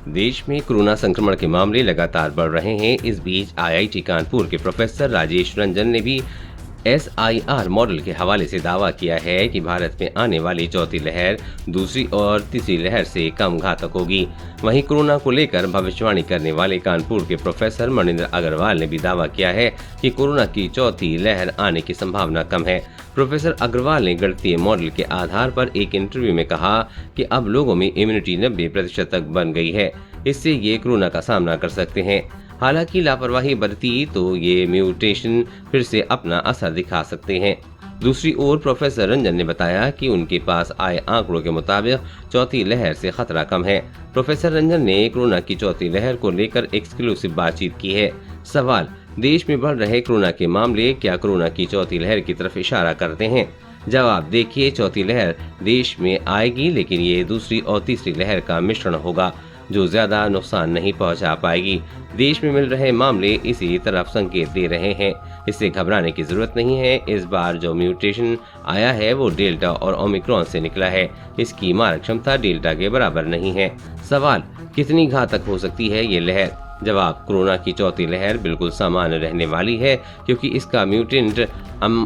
देश में कोरोना संक्रमण के मामले लगातार बढ़ रहे हैं। इस बीच आईआईटी कानपुर के प्रोफेसर राजेश रंजन ने भी SIR मॉडल के हवाले से दावा किया है कि भारत में आने वाली चौथी लहर दूसरी और तीसरी लहर से कम घातक होगी। वहीं कोरोना को लेकर भविष्यवाणी करने वाले कानपुर के प्रोफेसर मनिंदर अग्रवाल ने भी दावा किया है कि कोरोना की चौथी लहर आने की संभावना कम है। प्रोफेसर अग्रवाल ने गणितीय मॉडल के आधार पर एक इंटरव्यू में कहा कि अब लोगों में इम्यूनिटी 90% तक बन गई है, इससे ये कोरोना का सामना कर सकते हैं। हालांकि लापरवाही बरती तो ये म्यूटेशन फिर से अपना असर दिखा सकते हैं। दूसरी ओर प्रोफेसर रंजन ने बताया कि उनके पास आए आंकड़ों के मुताबिक चौथी लहर से खतरा कम है। प्रोफेसर रंजन ने कोरोना की चौथी लहर को लेकर एक्सक्लूसिव बातचीत की है। सवाल, देश में बढ़ रहे कोरोना के मामले क्या कोरोना की चौथी लहर की तरफ इशारा करते हैं? जवाब, देखिए, चौथी लहर देश में आएगी, लेकिन ये दूसरी और तीसरी लहर का मिश्रण होगा जो ज्यादा नुकसान नहीं पहुंचा पाएगी। देश में मिल रहे मामले इसी तरफ संकेत दे रहे हैं। इससे घबराने की जरूरत नहीं है। इस बार जो म्यूटेशन आया है वो डेल्टा और ओमिक्रॉन से निकला है। इसकी मारक क्षमता डेल्टा के बराबर नहीं है। सवाल, कितनी घातक हो सकती है ये लहर? जवाब, कोरोना की चौथी लहर बिल्कुल सामान्य रहने वाली है, क्योंकि इसका म्यूटेंट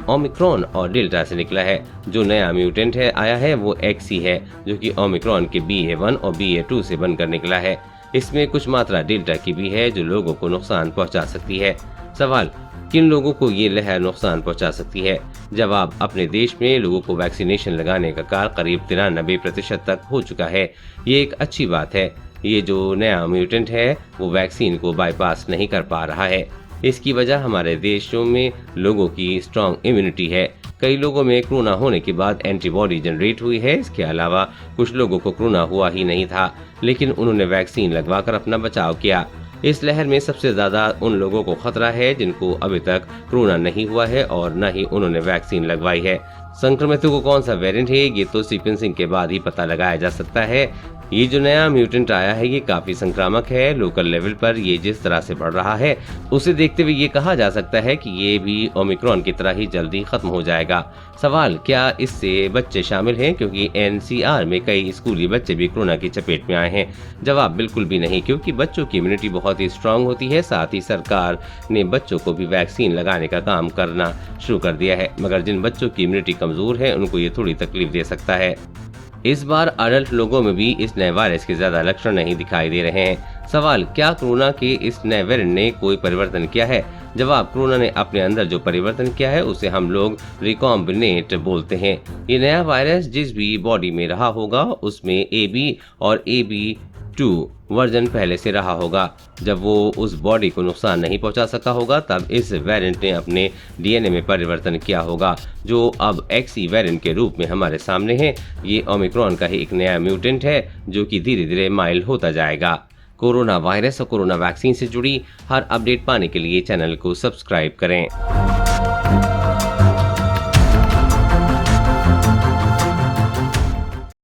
ओमिक्रॉन और डेल्टा से निकला है। जो नया म्यूटेंट आया है वो XE है, जो कि ओमिक्रॉन के BA.1 और BA.2 से बनकर निकला है। इसमें कुछ मात्रा डेल्टा की भी है, जो लोगों को नुकसान पहुंचा सकती है। सवाल, किन लोगों को ये लहर नुकसान पहुंचा सकती है? जवाब, अपने देश में लोगों को वैक्सीनेशन लगाने का कार्य करीब 93% तक हो चुका है। ये एक अच्छी बात है। ये जो नया म्यूटेंट है वो वैक्सीन को बाईपास नहीं कर पा रहा है। इसकी वजह हमारे देशों में लोगों की स्ट्रॉन्ग इम्यूनिटी है। कई लोगों में कोरोना होने के बाद एंटीबॉडी जनरेट हुई है। इसके अलावा कुछ लोगों को कोरोना हुआ ही नहीं था, लेकिन उन्होंने वैक्सीन लगवाकर अपना बचाव किया। इस लहर में सबसे ज्यादा उन लोगों को खतरा है जिनको अभी तक कोरोना नहीं हुआ है और न ही उन्होंने वैक्सीन लगवाई है। संक्रमितों को कौन सा वेरिएंट है ये तो सीक्वेंसिंग के बाद ही पता लगाया जा सकता है। ये जो नया म्यूटेंट आया है ये काफी संक्रामक है। लोकल लेवल पर ये जिस तरह से बढ़ रहा है उसे देखते हुए ये कहा जा सकता है कि ये भी ओमिक्रॉन की तरह ही जल्दी खत्म हो जाएगा। सवाल, क्या इससे बच्चे शामिल हैं, क्योंकि NCR में कई स्कूली बच्चे भी कोरोना की चपेट में आए हैं? जवाब, बिल्कुल भी नहीं, क्योंकि बच्चों की इम्यूनिटी बहुत ही स्ट्रांग होती है। साथ ही सरकार ने बच्चों को भी वैक्सीन लगाने का काम करना शुरू कर दिया है, मगर जिन बच्चों की इम्यूनिटी कमजोर है उनको ये थोड़ी तकलीफ दे सकता है। इस बार अडल्ट लोगों में भी इस नए वायरस के ज्यादा लक्षण नहीं दिखाई दे रहे हैं। सवाल, क्या कोरोना के इस नए वेरिएंट ने कोई परिवर्तन किया है? जवाब, कोरोना ने अपने अंदर जो परिवर्तन किया है उसे हम लोग रिकॉम्बिनेट बोलते हैं। ये नया वायरस जिस भी बॉडी में रहा होगा उसमें AB और AB.2 वर्जन पहले से रहा होगा। जब वो उस बॉडी को नुकसान नहीं पहुंचा सका होगा तब इस वेरिएंट ने अपने DNA में परिवर्तन किया होगा, जो अब XE वेरिएंट के रूप में हमारे सामने है। ये ओमिक्रॉन का ही एक नया म्यूटेंट है जो कि धीरे धीरे माइल्ड होता जाएगा। कोरोना वायरस और कोरोना वैक्सीन से जुड़ी हर अपडेट पाने के लिए चैनल को सब्सक्राइब करें।